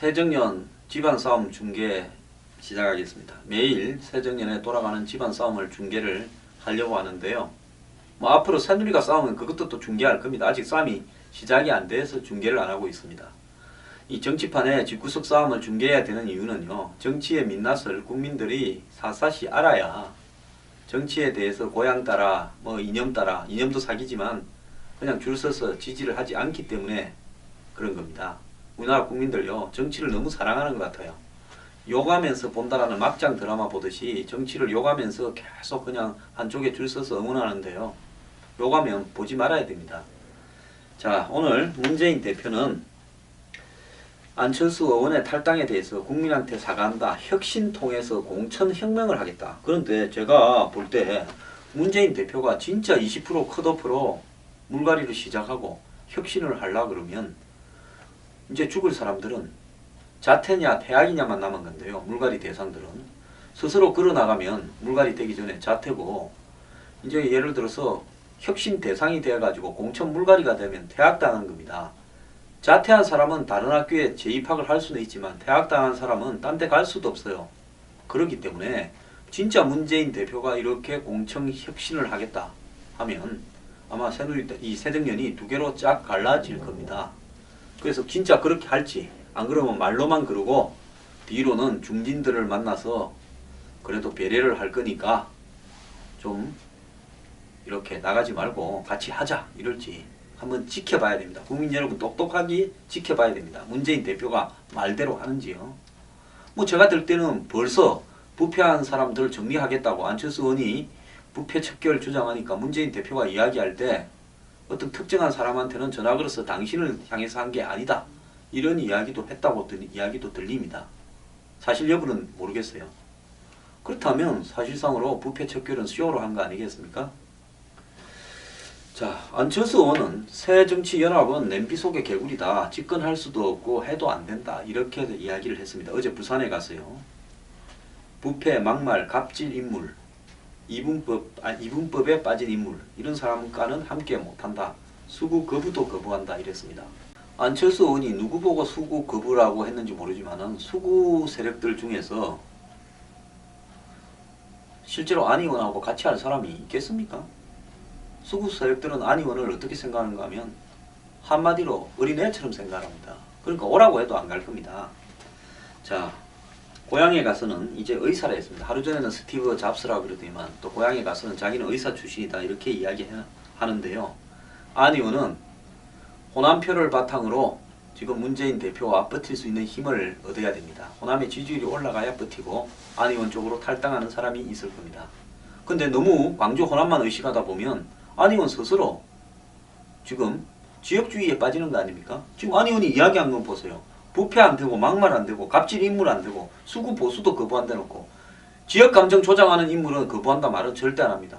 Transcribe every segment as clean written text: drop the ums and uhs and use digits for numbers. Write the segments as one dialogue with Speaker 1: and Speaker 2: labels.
Speaker 1: 새정년 집안싸움 중계 시작하겠습니다. 매일 새정년에 돌아가는 집안싸움을 중계를 하려고 하는데요. 앞으로 새누리가 싸우면 그것도 또 중계할 겁니다. 아직 싸움이 시작이 안 돼서 중계를 안 하고 있습니다. 이 정치판에 집구석 싸움을 중계해야 되는 이유는요. 정치의 민낯을 국민들이 샅샅이 알아야 정치에 대해서 고향 따라 이념 따라, 이념도 사기지만 그냥 줄 서서 지지를 하지 않기 때문에 그런 겁니다. 우리나라 국민들요, 정치를 너무 사랑하는 것 같아요. 욕하면서 본다라는 막장 드라마 보듯이 정치를 욕하면서 계속 그냥 한쪽에 줄 서서 응원하는데요. 욕하면 보지 말아야 됩니다. 자, 오늘 문재인 대표는 안철수 의원의 탈당에 대해서 국민한테 사과한다. 혁신 통해서 공천혁명을 하겠다. 그런데 제가 볼 때 문재인 대표가 진짜 20% 컷오프로 물갈이를 시작하고 혁신을 하려고 그러면 이제 죽을 사람들은 자퇴냐 퇴학이냐만 남은 건데요. 물갈이 대상들은 스스로 걸어나가면 물갈이 되기 전에 자퇴고, 이제 예를 들어서 혁신 대상이 되어가지고 공천 물갈이가 되면 퇴학당한 겁니다. 자퇴한 사람은 다른 학교에 재입학을 할 수는 있지만 퇴학당한 사람은 딴 데 갈 수도 없어요. 그렇기 때문에 진짜 문재인 대표가 이렇게 공천 혁신을 하겠다 하면 아마 이 새정년이 두 개로 쫙 갈라질 겁니다. 그래서 진짜 그렇게 할지, 안 그러면 말로만 그러고 뒤로는 중진들을 만나서 그래도 배려를 할 거니까 좀 이렇게 나가지 말고 같이 하자 이럴지 한번 지켜봐야 됩니다. 국민 여러분 똑똑하게 지켜봐야 됩니다. 문재인 대표가 말대로 하는지요. 제가 들 때는 벌써 부패한 사람들 정리하겠다고 안철수 의원이 부패 척결 주장하니까 문재인 대표가 이야기할 때 어떤 특정한 사람한테는 전화 걸어서 당신을 향해서 한 게 아니다, 이런 이야기도 했다고 이야기도 들립니다. 사실 여부는 모르겠어요. 그렇다면 사실상으로 부패 척결은 쇼로 한 거 아니겠습니까? 자, 안철수 의원은 새정치연합은 냄비 속의 개구리다. 집권할 수도 없고 해도 안 된다. 이렇게 이야기를 했습니다. 어제 부산에 가서요. 부패, 막말, 갑질 인물, 이분법에 빠진 인물, 이런 사람과는 함께 못한다. 수구 거부도 거부한다. 이랬습니다. 안철수 의원이 누구 보고 수구 거부라고 했는지 모르지만은 수구 세력들 중에서 실제로 안 의원하고 같이 할 사람이 있겠습니까? 수구 세력들은 안 의원을 어떻게 생각하는가 하면 한마디로 어린애처럼 생각합니다. 그러니까 오라고 해도 안 갈 겁니다. 자, 고향에 가서는 이제 의사라 했습니다. 하루 전에는 스티브 잡스라고 그러더니만 또 고향에 가서는 자기는 의사 출신이다 이렇게 이야기하는데요. 안 의원은 호남표를 바탕으로 지금 문재인 대표와 버틸 수 있는 힘을 얻어야 됩니다. 호남의 지지율이 올라가야 버티고 안 의원 쪽으로 탈당하는 사람이 있을 겁니다. 근데 너무 광주 호남만 의식하다 보면 안 의원 스스로 지금 지역주의에 빠지는 거 아닙니까? 지금 안 의원이 이야기한 건 보세요. 부패 안 되고 막말 안 되고 갑질 인물 안 되고 수구 보수도 거부한다 놓고 지역 감정 조장하는 인물은 거부한다 말은 절대 안 합니다.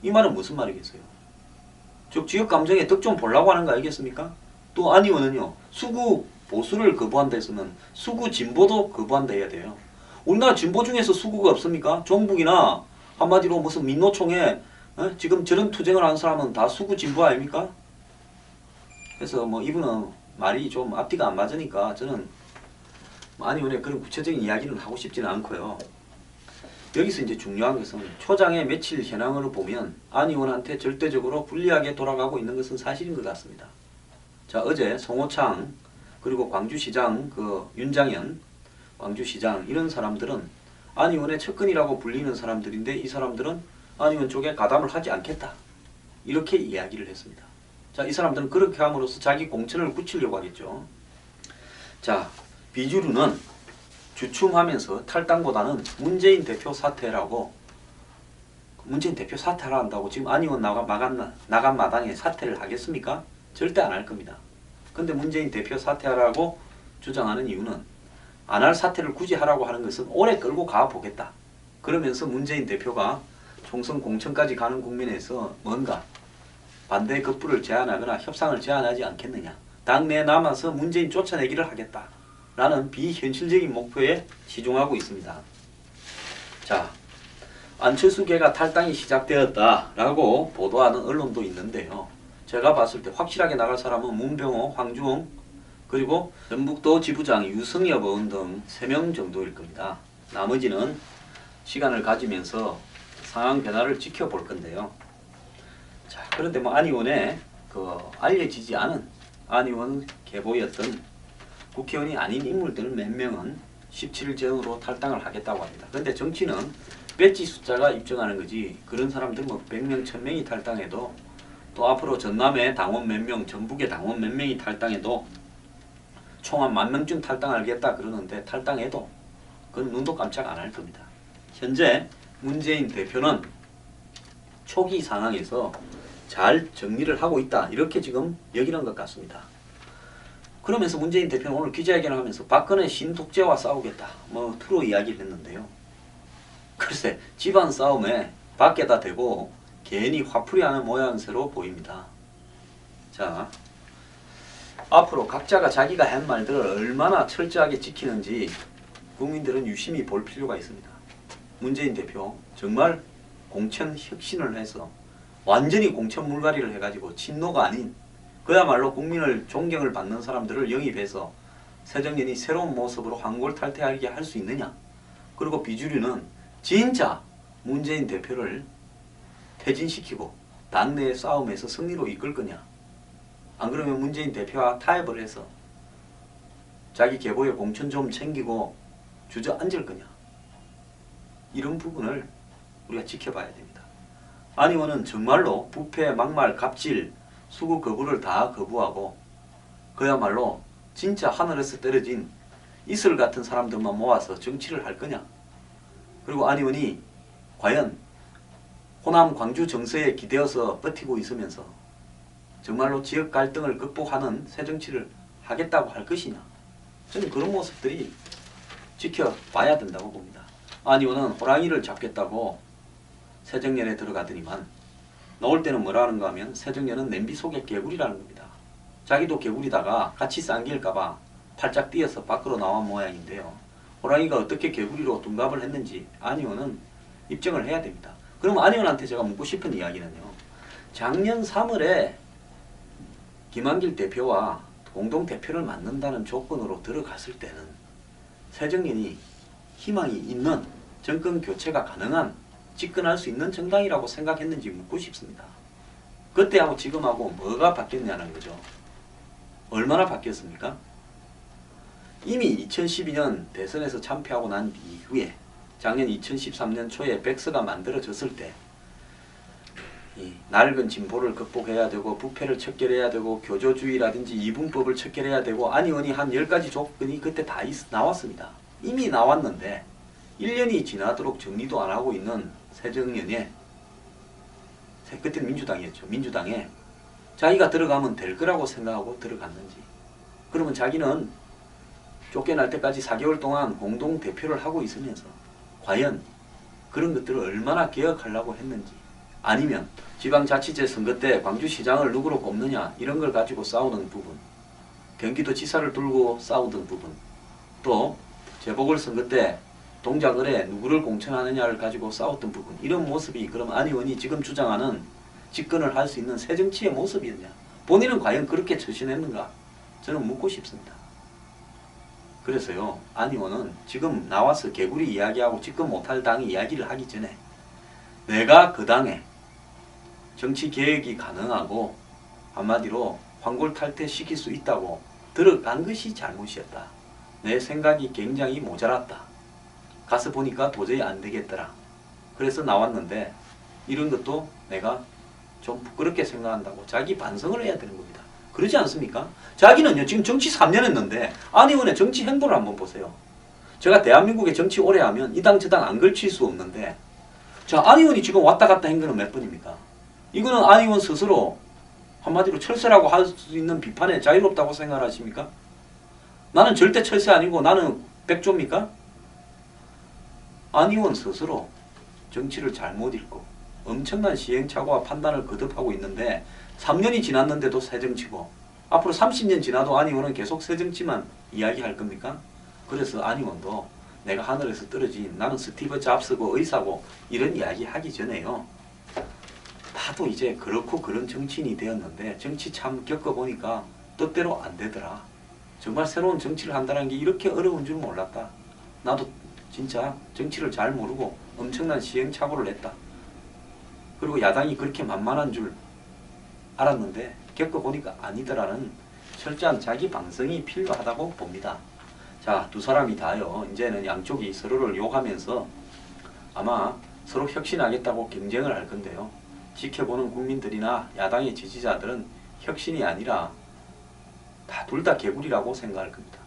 Speaker 1: 이 말은 무슨 말이겠어요? 즉 지역 감정에 득 좀 보려고 하는 거 아니겠습니까? 또 안 의원은요, 수구 보수를 거부한다 했으면 수구 진보도 거부한다 해야 돼요. 우리나라 진보 중에서 수구가 없습니까? 종북이나 한마디로 무슨 민노총에 지금 저런 투쟁을 하는 사람은 다 수구 진보 아닙니까? 그래서 이분은 말이 좀 앞뒤가 안 맞으니까 저는 안 의원의 그런 구체적인 이야기는 하고 싶지는 않고요. 여기서 이제 중요한 것은 초장의 며칠 현황으로 보면 안 의원한테 절대적으로 불리하게 돌아가고 있는 것은 사실인 것 같습니다. 자, 어제 송호창 그리고 광주시장 윤장현 광주시장 이런 사람들은 안 의원의 측근이라고 불리는 사람들인데 이 사람들은 안 의원 쪽에 가담을 하지 않겠다 이렇게 이야기를 했습니다. 자, 이 사람들은 그렇게 함으로써 자기 공천을 굳히려고 하겠죠. 자, 비주류는 주춤하면서 탈당보다는 문재인 대표 사퇴라고, 문재인 대표 사퇴를 한다고 지금 안 의원 나간 마당에 사퇴를 하겠습니까? 절대 안 할 겁니다. 근데 문재인 대표 사퇴하라고 주장하는 이유는 안 할 사퇴를 굳이 하라고 하는 것은 오래 끌고 가보겠다. 그러면서 문재인 대표가 총선 공천까지 가는 국면에서 뭔가 반대 급부를 제안하거나 협상을 제안하지 않겠느냐. 당내에 남아서 문재인 쫓아내기를 하겠다. 라는 비현실적인 목표에 치중하고 있습니다. 자, 안철수계가 탈당이 시작되었다라고 보도하는 언론도 있는데요. 제가 봤을 때 확실하게 나갈 사람은 문병호, 황주홍, 그리고 전북도 지부장 유성엽 의원 등 3명 정도일 겁니다. 나머지는 시간을 가지면서 상황 변화를 지켜볼 건데요. 자, 그런데 뭐 안 의원의 알려지지 않은 안 의원 계보였던 국회의원이 아닌 인물들 몇 명은 17일 전후로 탈당을 하겠다고 합니다. 그런데 정치는 배지 숫자가 입증하는 거지, 그런 사람들 뭐 100명, 1000명이 탈당해도, 또 앞으로 전남의 당원 몇 명, 전북의 당원 몇 명이 탈당해도 총 한 10,000명쯤 탈당하겠다 그러는데, 탈당해도 그건 눈도 깜짝 안 할 겁니다. 현재 문재인 대표는 초기 상황에서 잘 정리를 하고 있다, 이렇게 지금 여기는 것 같습니다. 그러면서 문재인 대표는 오늘 기자회견을 하면서 박근혜 신독재와 싸우겠다, 뭐 투로 이야기를 했는데요. 글쎄, 집안 싸움에 밖에다 대고 괜히 화풀이하는 모양새로 보입니다. 자, 앞으로 각자가 자기가 한 말들을 얼마나 철저하게 지키는지 국민들은 유심히 볼 필요가 있습니다. 문재인 대표 정말 공천 혁신을 해서 완전히 공천 물갈이를 해가지고 친노가 아닌 그야말로 국민을 존경을 받는 사람들을 영입해서 새정년이 새로운 모습으로 환골탈태하게 할 수 있느냐, 그리고 비주류는 진짜 문재인 대표를 퇴진시키고 당내의 싸움에서 승리로 이끌 거냐, 안 그러면 문재인 대표와 타협을 해서 자기 계보의 공천 좀 챙기고 주저앉을 거냐, 이런 부분을 우리가 지켜봐야 됩니다. 안 의원은 정말로 부패, 막말, 갑질, 수구 거부를 다 거부하고 그야말로 진짜 하늘에서 떨어진 이슬 같은 사람들만 모아서 정치를 할 거냐, 그리고 안 의원이 과연 호남 광주 정서에 기대어서 버티고 있으면서 정말로 지역 갈등을 극복하는 새 정치를 하겠다고 할 것이냐, 저는 그런 모습들이 지켜봐야 된다고 봅니다. 안 의원은 호랑이를 잡겠다고 새정년에 들어가더니만 나올 때는 뭐라 하는가 하면 새정년은 냄비 속의 개구리라는 겁니다. 자기도 개구리다가 같이 쌍길까봐 팔짝 뛰어서 밖으로 나온 모양인데요. 호랑이가 어떻게 개구리로 둔갑을 했는지 안 의원은 입증을 해야 됩니다. 그럼 안 의원한테 제가 묻고 싶은 이야기는요, 작년 3월에 김한길 대표와 공동대표를 맡는다는 조건으로 들어갔을 때는 새정년이 희망이 있는, 정권 교체가 가능한, 집권할 수 있는 정당이라고 생각했는지 묻고 싶습니다. 그때하고 지금하고 뭐가 바뀌었냐는 거죠. 얼마나 바뀌었습니까? 이미 2012년 대선에서 참패하고 난 이후에 작년 2013년 초에 백서가 만들어졌을 때 이 낡은 진보를 극복해야 되고 부패를 척결해야 되고 교조주의라든지 이분법을 척결해야 되고 안 의원이 한 10가지 조건이 그때 다 나왔습니다. 이미 나왔는데 1년이 지나도록 정리도 안 하고 있는 새정년에, 그때는 민주당이었죠. 민주당에 자기가 들어가면 될 거라고 생각하고 들어갔는지, 그러면 자기는 쫓겨날 때까지 4개월 동안 공동대표를 하고 있으면서 과연 그런 것들을 얼마나 개혁하려고 했는지, 아니면 지방자치제 선거 때 광주시장을 누구로 꼽느냐 이런 걸 가지고 싸우는 부분, 경기도지사를 두고 싸우던 부분, 또 재보궐선거 때 동작을에 누구를 공천하느냐를 가지고 싸웠던 부분, 이런 모습이 그럼 안 의원이 지금 주장하는 집권을 할 수 있는 새정치의 모습이었냐, 본인은 과연 그렇게 처신했는가, 저는 묻고 싶습니다. 그래서요, 안 의원은 지금 나와서 개구리 이야기하고 집권 못할 당의 이야기를 하기 전에 내가 그 당에 정치 개혁이 가능하고 한마디로 환골탈퇴시킬 수 있다고 들어간 것이 잘못이었다. 내 생각이 굉장히 모자랐다. 가서 보니까 도저히 안 되겠더라. 그래서 나왔는데 이런 것도 내가 좀 부끄럽게 생각한다고 자기 반성을 해야 되는 겁니다. 그러지 않습니까? 자기는요, 지금 정치 3년 했는데 안 의원의 정치 행보를 한번 보세요. 제가 대한민국의 정치 오래 하면 이 당 저 당 안 걸칠 수 없는데, 자, 안 의원이 지금 왔다 갔다 한 거는 몇 번입니까? 이거는 안 의원 스스로 한마디로 철새라고 할 수 있는 비판에 자유롭다고 생각하십니까? 나는 절대 철새 아니고 나는 백조입니까? 안 의원 스스로 정치를 잘못 읽고 엄청난 시행착오와 판단을 거듭하고 있는데 3년이 지났는데도 새정치고 앞으로 30년 지나도 안 의원은 계속 새정치만 이야기할 겁니까? 그래서 안 의원도 내가 하늘에서 떨어진, 나는 스티브 잡스고 의사고 이런 이야기 하기 전에요, 나도 이제 그렇고 그런 정치인이 되었는데 정치 참 겪어보니까 뜻대로 안 되더라. 정말 새로운 정치를 한다는 게 이렇게 어려운 줄 몰랐다. 나도 진짜 정치를 잘 모르고 엄청난 시행착오를 했다. 그리고 야당이 그렇게 만만한 줄 알았는데 겪어보니까 아니더라는 철저한 자기 방성이 필요하다고 봅니다. 자, 두 사람이 다요. 이제는 양쪽이 서로를 욕하면서 아마 서로 혁신하겠다고 경쟁을 할 건데요. 지켜보는 국민들이나 야당의 지지자들은 혁신이 아니라 둘 다 개구리라고 생각할 겁니다.